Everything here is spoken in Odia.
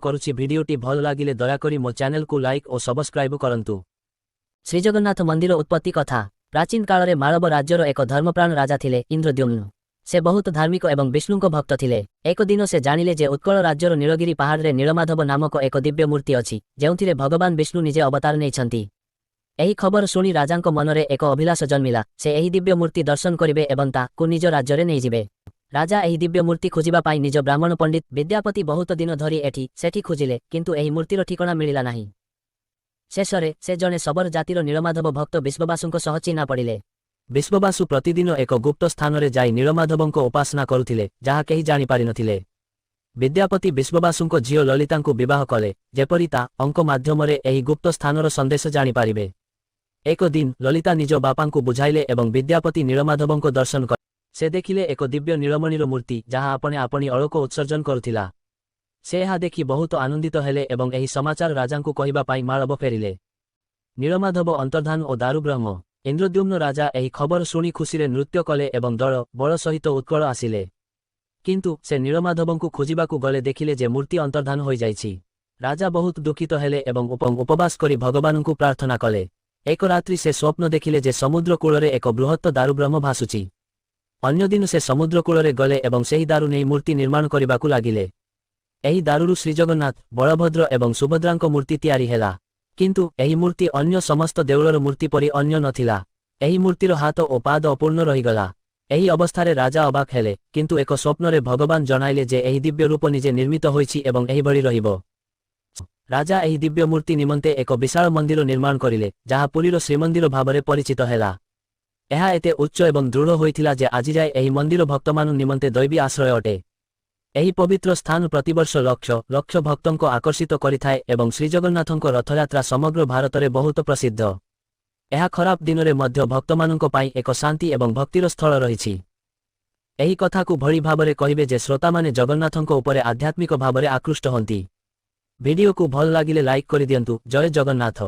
କରୁଛି। ଭିଡିଓଟି ଭଲ ଲାଗିଲେ ଦୟାକରି ମୋ ଚ୍ୟାନେଲକୁ ଲାଇକ୍ ଓ ସବସ୍କ୍ରାଇବ କରନ୍ତୁ। ଶ୍ରୀଜଗନ୍ନାଥ ମନ୍ଦିର ଉତ୍ପତ୍ତି କଥା। ପ୍ରାଚୀନ କାଳରେ ମାଳବ ରାଜ୍ୟର ଏକ ଧର୍ମପ୍ରାଣ ରାଜା ଥିଲେ ଇନ୍ଦ୍ରଦ୍ୟୁମ୍ନ। ସେ ବହୁତ ଧାର୍ମିକ ଏବଂ ବିଷ୍ଣୁଙ୍କ ଭକ୍ତ ଥିଲେ। ଏକ ଦିନ ସେ ଜାଣିଲେ ଯେ ଉତ୍କଳ ରାଜ୍ୟର ନୀଳଗିରି ପାହାଡ଼ରେ ନୀଳମାଧବ ନାମକ ଏକ ଦିବ୍ୟ ମୂର୍ତ୍ତି ଅଛି, ଯେଉଁଥିରେ ଭଗବାନ ବିଷ୍ଣୁ ନିଜେ ଅବତାର ନେଇଛନ୍ତି। ଏହି ଖବର ଶୁଣି ରାଜାଙ୍କ ମନରେ ଏକ ଅଭିଳାଷ ଜନ୍ମିଲା। ସେ ଏହି ଦିବ୍ୟ ମୂର୍ତ୍ତି ଦର୍ଶନ କରିବେ ଏବଂ ତାକୁ ନିଜ ରାଜ୍ୟରେ ନେଇଯିବେ। ରାଜା ଏହି ଦିବ୍ୟ ମୂର୍ତ୍ତି ଖୋଜିବା ପାଇଁ ନିଜ ବ୍ରାହ୍ମଣ ପଣ୍ଡିତ ବିଦ୍ୟାପତି ବହୁତ ଦିନ ଧରି ଏଠି ସେଠି ଖୋଜିଲେ, କିନ୍ତୁ ଏହି ମୂର୍ତ୍ତିର ଠିକଣା ମିଳିଲା ନାହିଁ। ଶେଷରେ ସେ ଜଣେ ଶବର ଜାତିର ନୀଳମାଧବ ଭକ୍ତ ବିଶ୍ବବାସୁଙ୍କ ସହ ଚିହ୍ନା ପଡ଼ିଲେ। ବିଶ୍ବବାସୁ ପ୍ରତିଦିନ ଏକ ଗୁପ୍ତ ସ୍ଥାନରେ ଯାଇ ନୀଳମାଧବଙ୍କ ଉପାସନା କରୁଥିଲେ, ଯାହା କେହି ଜାଣିପାରିନଥିଲେ। ବିଦ୍ୟାପତି ବିଶ୍ବବାସୁଙ୍କ ଝିଅ ଲଳିତାଙ୍କୁ ବିବାହ କଲେ, ଯେପରି ତା ଅଙ୍କ ମାଧ୍ୟମରେ ଏହି ଗୁପ୍ତ ସ୍ଥାନର ସନ୍ଦେଶ ଜାଣିପାରିବେ। ଏକ ଦିନ ଲଳିତା ନିଜ ବାପାଙ୍କୁ ବୁଝାଇଲେ ଏବଂ ବିଦ୍ୟାପତି ନୀଳମାଧବଙ୍କ ଦର୍ଶନ କଲେ। ସେ ଦେଖିଲେ ଏକ ଦିବ୍ୟ ନୀଳମଣିର ମୂର୍ତ୍ତି, ଯାହା ଆପणे ଆପଣି ଅଳକ ଉତ୍ସର୍ଜନ କରୁଥିଲା। ସେ ଏହା ଦେଖି ବହୁତ ଆନନ୍ଦିତ ହେଲେ ଏବଂ ଏହି ସମାଚାର ରାଜାଙ୍କୁ କହିବା ପାଇଁ ମାଳବ ଫେରିଲେ। ନୀଳମାଧବ ଅନ୍ତର୍ଧାନ ଓ ଦାରୁବ୍ରହ୍ମ। ଇନ୍ଦ୍ରଦ୍ୟୁମ୍ନ ରାଜା ଏହି ଖବର ଶୁଣି ଖୁସିରେ ନୃତ୍ୟ କଲେ ଏବଂ ଦଳ ବଳ ସହିତ ଉତ୍କଳ ଆସିଲେ। କିନ୍ତୁ ସେ ନୀଳମାଧବଙ୍କୁ ଖୋଜିବାକୁ ଗଲେ ଦେଖିଲେ ଯେ ମୂର୍ତ୍ତି ଅନ୍ତର୍ଧାନ ହୋଇଯାଇଛି। ରାଜା ବହୁତ ଦୁଃଖିତ ହେଲେ ଏବଂ ଉପବାସ କରି ଭଗବାନଙ୍କୁ ପ୍ରାର୍ଥନା କଲେ। ଏକ ରାତ୍ରି ସେ ସ୍ୱପ୍ନ ଦେଖିଲେ ଯେ ସମୁଦ୍ର କୂଳରେ ଏକ ବୃହତ୍ତ ଦାରୁବ୍ରହ୍ମ ଭାସୁଛି। ଅନ୍ୟଦିନ ସେ ସମୁଦ୍ର କୂଳରେ ଗଲେ ଏବଂ ସେହି ଦାରୁ ନେଇ ମୂର୍ତ୍ତି ନିର୍ମାଣ କରିବାକୁ ଲାଗିଲେ। ଏହି ଦାରୁରୁ ଶ୍ରୀଜଗନ୍ନାଥ, ବଳଭଦ୍ର ଏବଂ ସୁଭଦ୍ରାଙ୍କ ମୂର୍ତ୍ତି ତିଆରି ହେଲା। କିନ୍ତୁ ଏହି ମୂର୍ତ୍ତି ଅନ୍ୟ ସମସ୍ତ ଦେଉଳର ମୂର୍ତ୍ତି ପରି ଅନ୍ୟ ନଥିଲା। ଏହି ମୂର୍ତ୍ତିର ହାତ ଓ ପାଦ ଅପୂର୍ଣ୍ଣ ରହିଗଲା। ଏହି ଅବସ୍ଥାରେ ରାଜା ଅବାକ୍ ହେଲେ, କିନ୍ତୁ ଏକ ସ୍ୱପ୍ନରେ ଭଗବାନ ଜଣାଇଲେ ଯେ ଏହି ଦିବ୍ୟ ରୂପ ନିଜେ ନିର୍ମିତ ହୋଇଛି ଏବଂ ଏହିଭଳି ରହିବ। ରାଜା ଏହି ଦିବ୍ୟ ମୂର୍ତ୍ତି ନିମନ୍ତେ ଏକ ବିଶାଳ ମନ୍ଦିର ନିର୍ମାଣ କରିଲେ, ଯାହା ପୁରୀର ଶ୍ରୀମନ୍ଦିର ଭାବରେ ପରିଚିତ ହେଲା। ଏହା ଏତେ ଉଚ୍ଚ ଏବଂ ଦୃଢ଼ ହୋଇଥିଲା ଯେ ଆଜିଯାଏ ଏହି ମନ୍ଦିର ଭକ୍ତମାନଙ୍କ ନିମନ୍ତେ ଦୈବୀ ଆଶ୍ରୟ ଅଟେ। ଏହି ପବିତ୍ର ସ୍ଥାନ ପ୍ରତିବର୍ଷ ଲକ୍ଷ ଲକ୍ଷ ଭକ୍ତଙ୍କୁ ଆକର୍ଷିତ କରିଥାଏ ଏବଂ ଶ୍ରୀଜଗନ୍ନାଥଙ୍କ ରଥଯାତ୍ରା ସମଗ୍ର ଭାରତରେ ବହୁତ ପ୍ରସିଦ୍ଧ। ଏହା ଖରାପ ଦିନରେ ମଧ୍ୟ ଭକ୍ତମାନଙ୍କ ପାଇଁ ଏକ ଶାନ୍ତି ଏବଂ ଭକ୍ତିର ସ୍ଥଳ ରହିଛି। ଏହି କଥାକୁ ଭଳି ଭାବରେ କହିବେ ଯେ ଶ୍ରୋତାମାନେ ଜଗନ୍ନାଥଙ୍କ ଉପରେ ଆଧ୍ୟାତ୍ମିକ ଭାବରେ ଆକୃଷ୍ଟ ହୁଅନ୍ତି। ଭିଡିଓକୁ ଭଲ ଲାଗିଲେ ଲାଇକ୍ କରିଦିଅନ୍ତୁ। ଜୟ ଜଗନ୍ନାଥ।